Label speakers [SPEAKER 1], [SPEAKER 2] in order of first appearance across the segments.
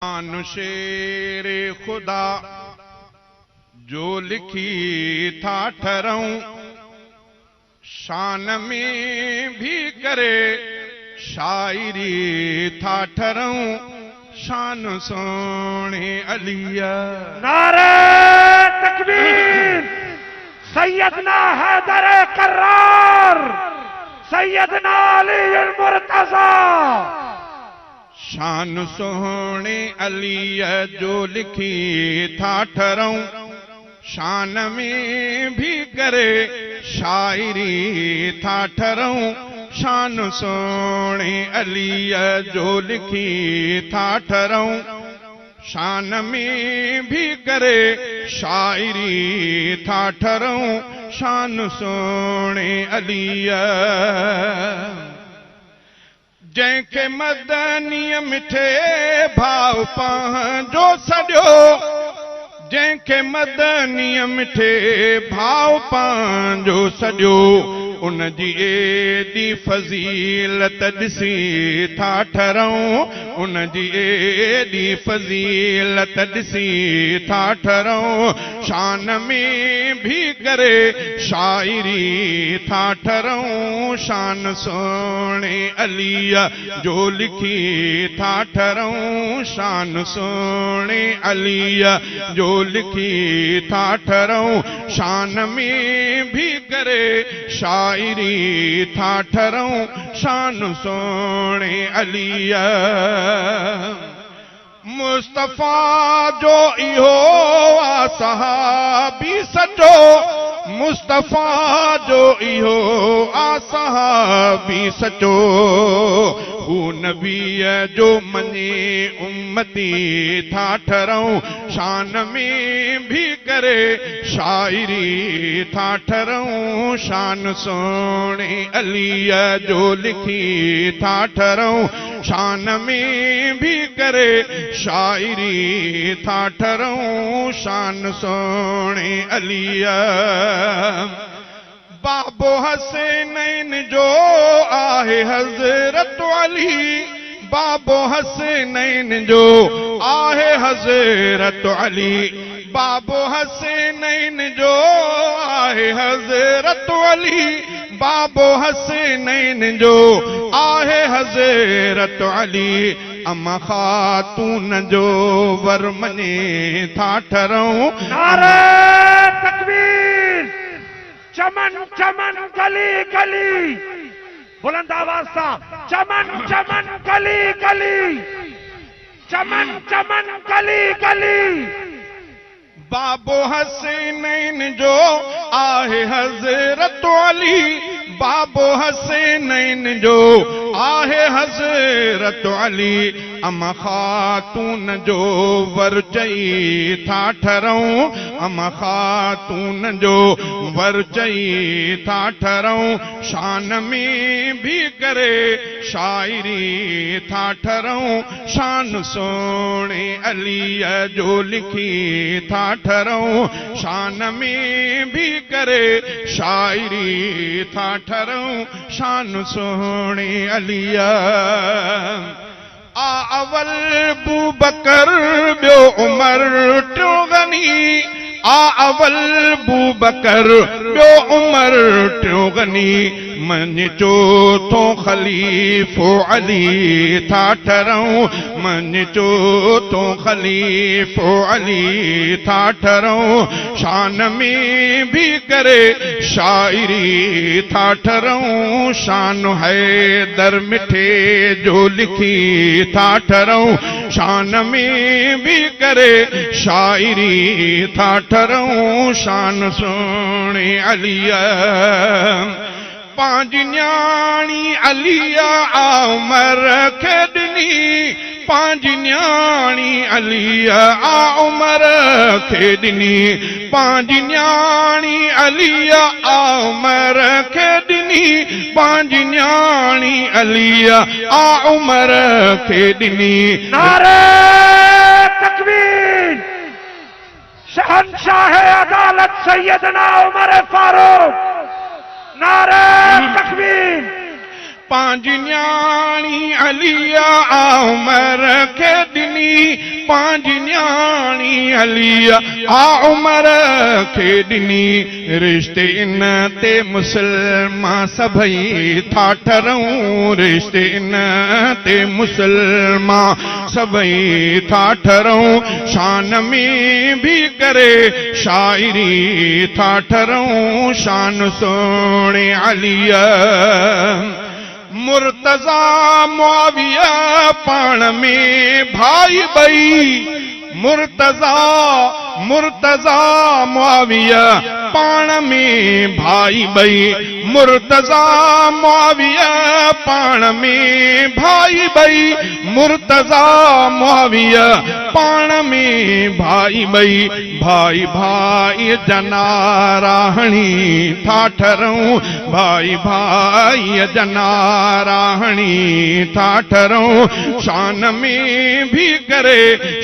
[SPEAKER 1] शान शेर खुदा जो लिखी था ठहराऊं, शान में भी करे शायरी था ठहराऊं, शान सोने अलिया।
[SPEAKER 2] नारे तकबीर, सैयदना हैदर कर्रार, सैयदना अली मुर्तजा।
[SPEAKER 1] शान सोने अलिया जो लिखी था ठहराऊं, शान में भी करे शायरी था ठहराऊं, शान सोने अलिया जो लिखी था ठहराऊं, शान में भी करे शायरी था ठहराऊं, शान सोने अलिया। जंहिंखे मदनीअ मिठे भाव पंहिंजो सॼो, जंहिंखे मदनीअ मिठे भाव पंहिंजो सॼो, उन जी एॾी फज़ीलत ॾिसी था ठहराऊं, उन जी एॾी फज़ीलत ॾिसी था ठहराऊं, शान में भी करे शायरी था ठहराऊं, शान सोने अलिया जो लिखी था ठहराऊं, शान सोने अलिया जो लिखी था ठहराऊं, शान में भी करे शायरी था ठहराऊं, शान सोने अलिया। मुस्तफा जो इहो आ सहाबी सचो, मुस्तफा जो इहो आ सहाबी सचो, हू नबीअ जो मञे उम्मती था ठहराऊं, शान में भी करे शायरी था ठहराऊं, शान सोने अलिया जो लिखी था ठहराऊं, शान में भी करे शायरी था ठहराऊं, शान सोने अलिया। बाबो हसनैन जो आहे हज़रत अली, बाबो हसनैन जो आहे हज़रत अली, बाबो हसनैन जो आहे हज़रत अली, बाबो हसनैन जो आहे हज़रत अली, अमा खातून जो वर मञे था ठहराऊं।
[SPEAKER 2] नारे तकबीर, चमन चमन गली गली, बुलंद आवाज सा, चमन चमन गली गली, चमन चमन गली गली।
[SPEAKER 1] बाबो हसनैन जो आहे हज़रत अली, बाबो हसनैन जो आहे हज़रत अली, अमा खातून जो वर चई था ठहराऊं, अमा खातून जो वर चई था ठहराऊं, शान में भी करे शायरी था ठहराऊं, शान सोने अलिया जो लिखी था ठहराऊं, शान में भी करे शायरी था ठहराऊं, शान सोने अलिया। आ अवल बूबकर ॿियो उमर टियों गनी, आ अवल बूबकर ॿियो उमर टियों गनी, मञ चोथों ख़लीफ़ो अली था ठहराऊं, मञ चोथों ख़लीफ़ो अली था ठहराऊं, शान में भी करे शायरी था ठहराऊं, शान हैदर मिठे जो लिखी था ठहराऊं, शान में भी करे शायरी था ठहराऊं, शान सोने अलिया। पांच न्याणी अलिया आ उमर खे ॾिनी, पांच न्याणी अलिया आ उमर खे ॾिनी, पांच न्याणी अलिया आ उमर खे ॾिनी, पांच न्याणी अलिया आ उमर खे ॾिनी।
[SPEAKER 2] नारे तकबीर, शहंशाह अदालत सैयदना उमर फारूक। नारे तकबीर।
[SPEAKER 1] पंहिंजी न्याणी अलिया उमर खे ॾिनी पंहिंजी न्याणी अलिया उमर खे ॾिनी रिश्ते इन ते मुसलमान सभई था ठरूं रिश्ते इन ते मुसलमान सभई था ठरूं शान में भी करे शायरी था ठरूं शान सोणे अलिया मुर्तज़ा मुआविया पाण में भाई बई मुर्तज़ा मुआविया पाण में भाई बई मुर्तज़ा मुआविया पाण में भाई बई मुर्तज़ा मुआविया पाण में भाई बई भाई भाई जनाराहणी था ठरूं भाई भाई जनाराहणी था ठरूं शान में भी करे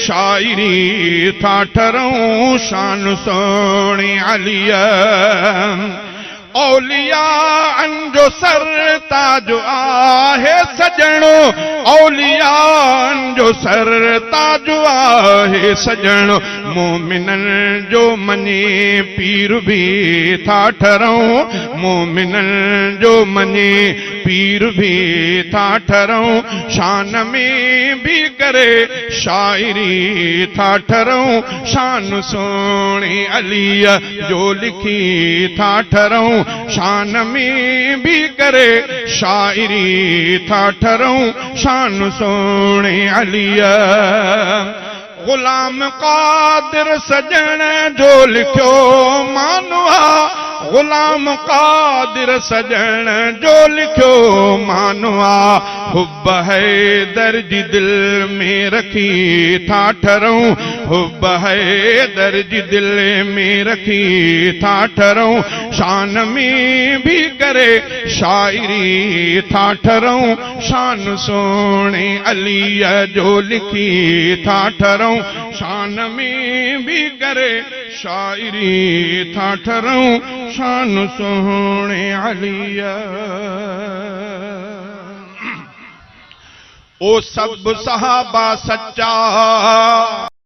[SPEAKER 1] शायरी था ठरूं शान सोणे अलिया औलिया जो सरताज आहे सजणो औलिया जो सरताज आहे सजणो मोमिनन जो मने पीर भी था ठरूं मोमिनन जो मने पीर भी था ठरूं शान में भी करे शायरी था ठरूं शान सोणे अलिया जो लिखी था ठरूं शान में भी करे शायरी था ठरूं शान सोणे अलिया गुलाम कादिर सजण जो लिखियो मानवा गुलाम कादिर सजण जो लिखियो मानवा हुब हैदर जी दिल में रखी था ठरूं हुब हैदर जी दिल में रखी था ठरूं शान में भी करे शायरी था ठरूं शान सोणे अलिया जो लिखी था ठरूं शान में भी करे शायरी था ठरूं शान सोणे अलिया ओ सब सहाबा सच्चा